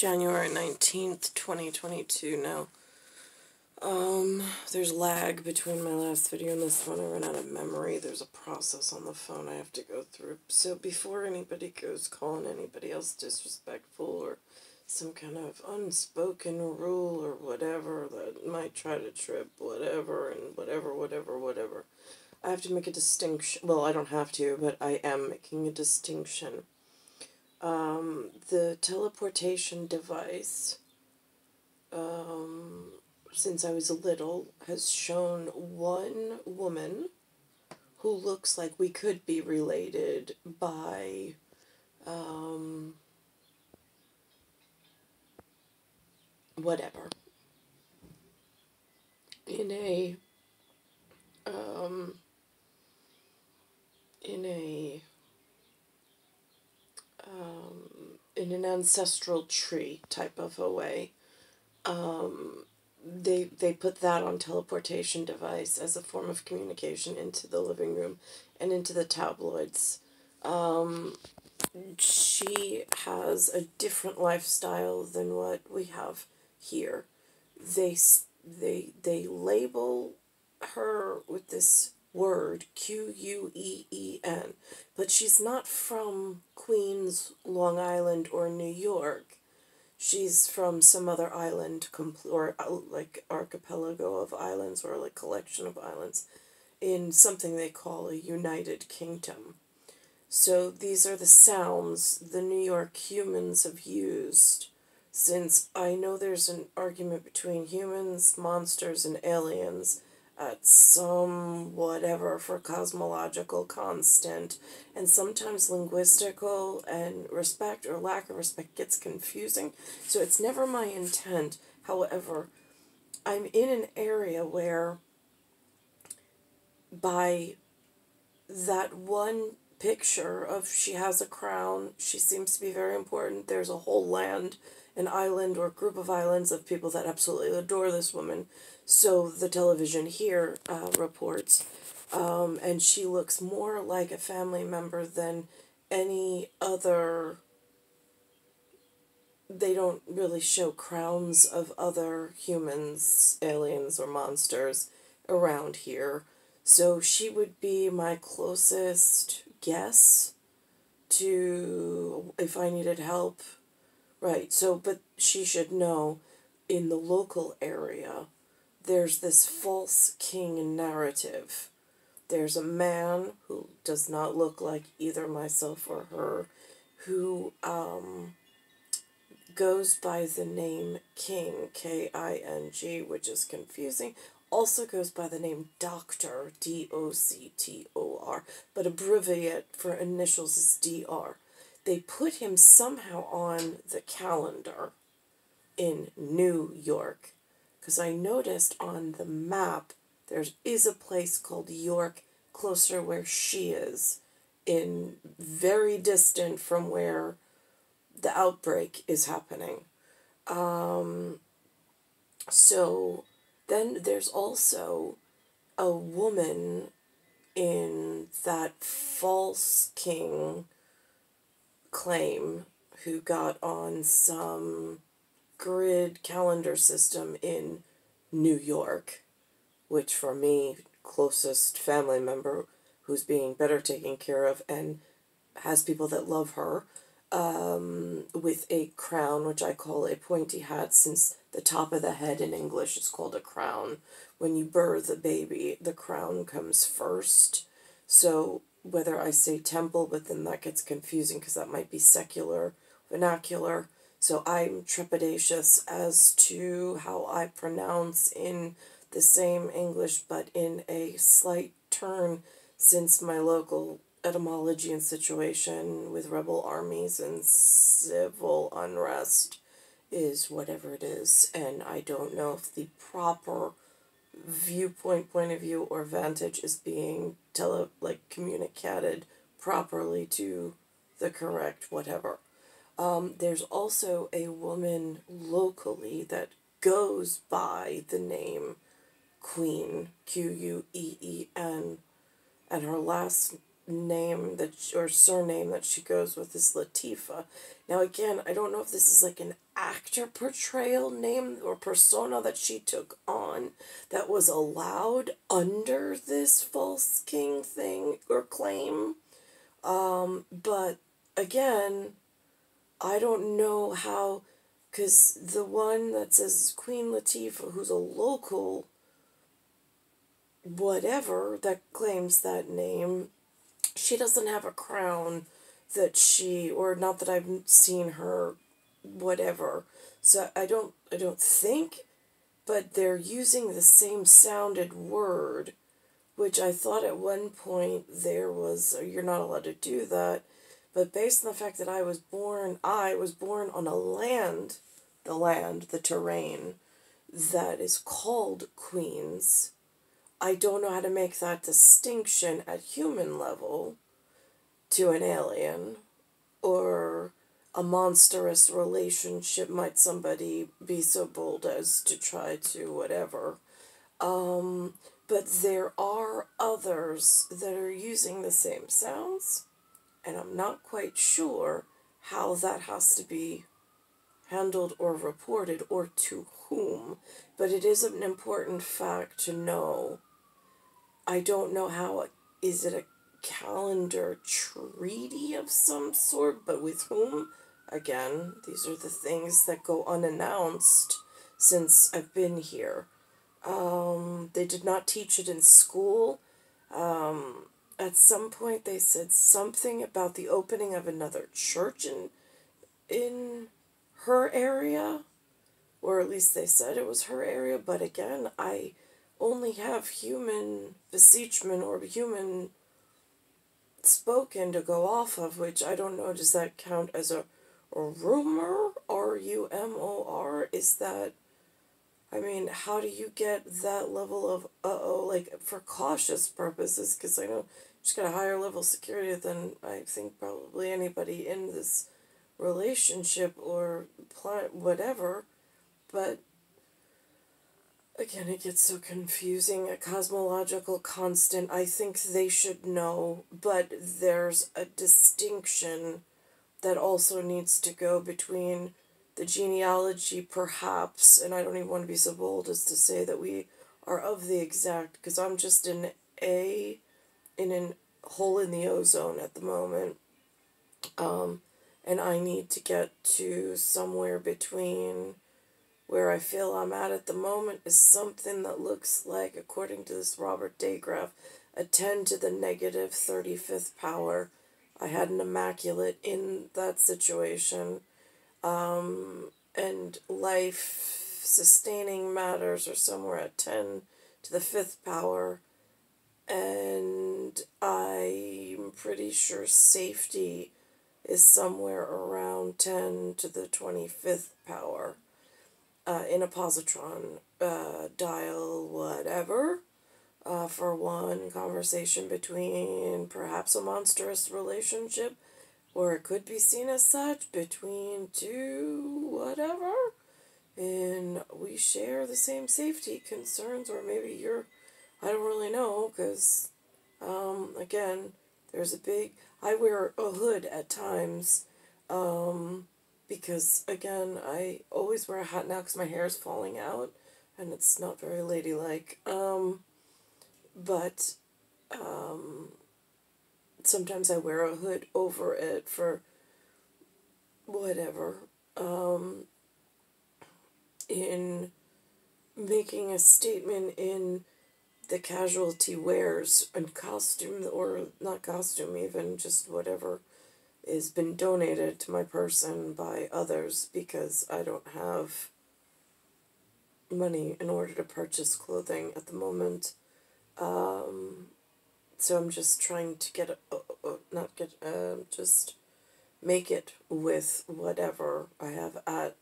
January 19th, 2022 now. There's lag between my last video and this one. I ran out of memory. There's a process on the phone I have to go through. So before anybody goes calling anybody else disrespectful or some kind of unspoken rule or whatever that might try to trip whatever and whatever, I have to make a distinction. Well, I don't have to, but I am making a distinction. The teleportation device, since I was little, has shown one woman who looks like we could be related by, whatever, in a, in an ancestral tree type of a way. They put that on teleportation device as a form of communication into the living room and into the tabloids. She has a different lifestyle than what we have here. They label her with this word, Queen, but she's not from Queens, Long Island, or New York. She's from some other island, or like archipelago of islands, or like collection of islands, in something they call a United Kingdom. So these are the sounds the New York humans have used, since I know there's an argument between humans, monsters, and aliens at some whatever for cosmological constant, and sometimes linguistical and respect or lack of respect gets confusing, so it's never my intent. However, I'm in an area where by that one picture of she has a crown, she seems to be very important, there's a whole land, an island or group of islands of people that absolutely adore this woman, so the television here reports, and she looks more like a family member than any other. They don't really show crowns of other humans, aliens, or monsters around here. So she would be my closest guess to if I needed help. Right, so, but she should know, in the local area, there's this false king narrative. There's a man who does not look like either myself or her, who, goes by the name King, King, which is confusing, also goes by the name Doctor, Doctor, but abbreviate for initials is Dr. They put him somehow on the calendar in New York, because I noticed on the map there is a place called York closer where she is, in very distant from where the outbreak is happening. So then there's also a woman in that false king claim who got on some grid calendar system in New York, which for me, closest family member who's being better taken care of and has people that love her, with a crown, which I call a pointy hat, since the top of the head in English is called a crown. When you birth a baby, the crown comes first. So whether I say temple, but then that gets confusing because that might be secular, vernacular. So I'm trepidatious as to how I pronounce in the same English, but in a slight turn, since my local etymology and situation with rebel armies and civil unrest is whatever it is, and I don't know if the proper point of view, or vantage is being communicated properly to the correct whatever. There's also a woman locally that goes by the name Queen, Queen, and her last name or surname that she goes with is Latifah. Now again, I don't know if this is like an actor portrayal name or persona that she took on that was allowed under this false king thing or claim. But again, I don't know how, because the one that says Queen Latifah, who's a local whatever that claims that name, she doesn't have a crown that or not that I've seen her, whatever. So I don't think, but they're using the same sounded word, which I thought at one point there was, you're not allowed to do that. But based on the fact that I was born on the terrain that is called Queens. I don't know how to make that distinction at human level to an alien or a monstrous relationship might somebody be so bold as to try to whatever. But there are others that are using the same sounds, and I'm not quite sure how that has to be handled or reported or to whom, but it is an important fact to know. I don't know how, is it a calendar treaty of some sort, but with whom? Again, these are the things that go unannounced since I've been here. They did not teach it in school. At some point they said something about the opening of another church in her area, or at least they said it was her area, but again, I only have human beseechment or human spoken to go off of, which I don't know, does that count as a rumor? RUMOR? Is that, I mean, how do you get that level of like for cautious purposes? Because I know she's got a higher level of security than I think probably anybody in this relationship or whatever. But again, it gets so confusing. A cosmological constant, I think they should know, but there's a distinction that also needs to go between the genealogy, perhaps, and I don't even want to be so bold as to say that we are of the exact, because I'm just in a hole in the ozone at the moment, and I need to get to somewhere between where I feel I'm at the moment is something that looks like, according to this Robert Day graph, a 10 to the negative 35th power. I had an immaculate in that situation. And life sustaining matters are somewhere at 10 to the 5th power. And I'm pretty sure safety is somewhere around 10 to the 25th power. In a positron dial, whatever, for one, conversation between perhaps a monstrous relationship, or it could be seen as such, between two, whatever, and we share the same safety concerns, or maybe I don't really know, because, again, I wear a hood at times, because, again, I always wear a hat now because my hair is falling out, and it's not very ladylike, but, sometimes I wear a hood over it for whatever, in making a statement in the casualty wears and costume, or not costume even, just whatever has been donated to my person by others, because I don't have money in order to purchase clothing at the moment. So I'm just trying to just make it with whatever I have at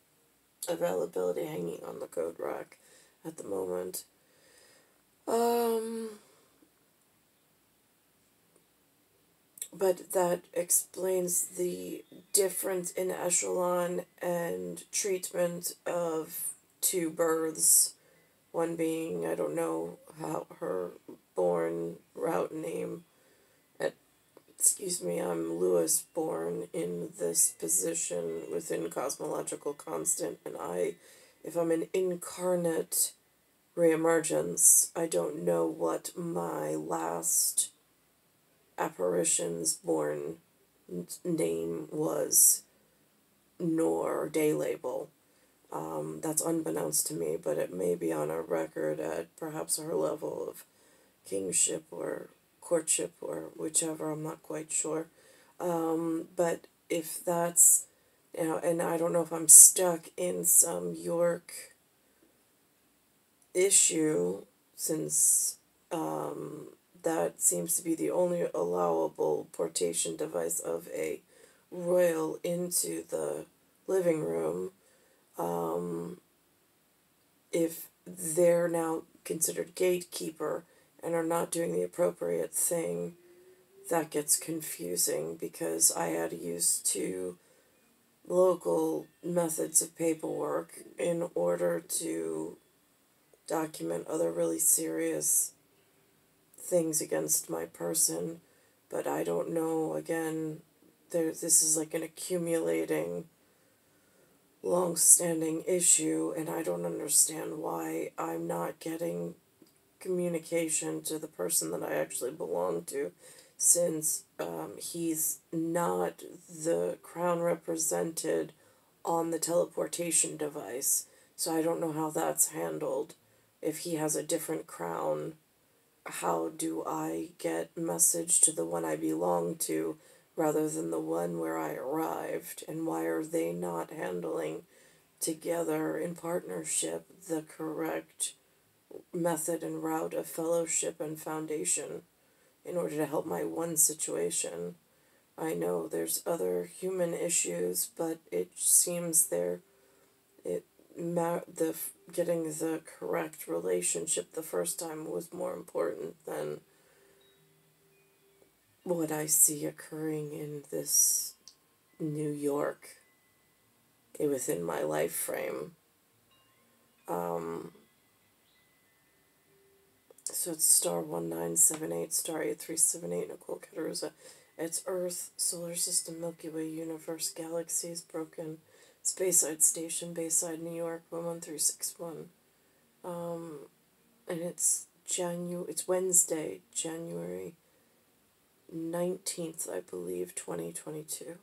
availability hanging on the code rack at the moment. But that explains the difference in echelon and treatment of two births. One being, I don't know how her born route name at excuse me, I'm Lewis born in this position within cosmological constant, and if I'm an incarnate reemergence, I don't know what my last apparition's born name was, nor day label. That's unbeknownst to me, but it may be on a record at perhaps her level of kingship or courtship or whichever, I'm not quite sure. But if that's, and I don't know if I'm stuck in some York issue, since that seems to be the only allowable portation device of a royal into the living room. If they're now considered gatekeeper and are not doing the appropriate thing, that gets confusing, because I had to use two local methods of paperwork in order to document other really serious things against my person. But I don't know, again, this is like an accumulating, long-standing issue, and I don't understand why I'm not getting communication to the person that I actually belong to, since he's not the crown represented on the teleportation device. So I don't know how that's handled. If he has a different crown, how do I get message to the one I belong to rather than the one where I arrived? And why are they not handling together in partnership the correct method and route of fellowship and foundation in order to help my one situation? I know there's other human issues, but it seems the getting the correct relationship the first time was more important than what I see occurring in this New York within my life frame. So it's star 1978, star 8378, Nicole, Cattaruzza. It's Earth, Solar System, Milky Way, Universe, Galaxies, Broken, Speyside Station, Bayside, New York, 11361. And it's Wednesday, January 19th, I believe, 2022.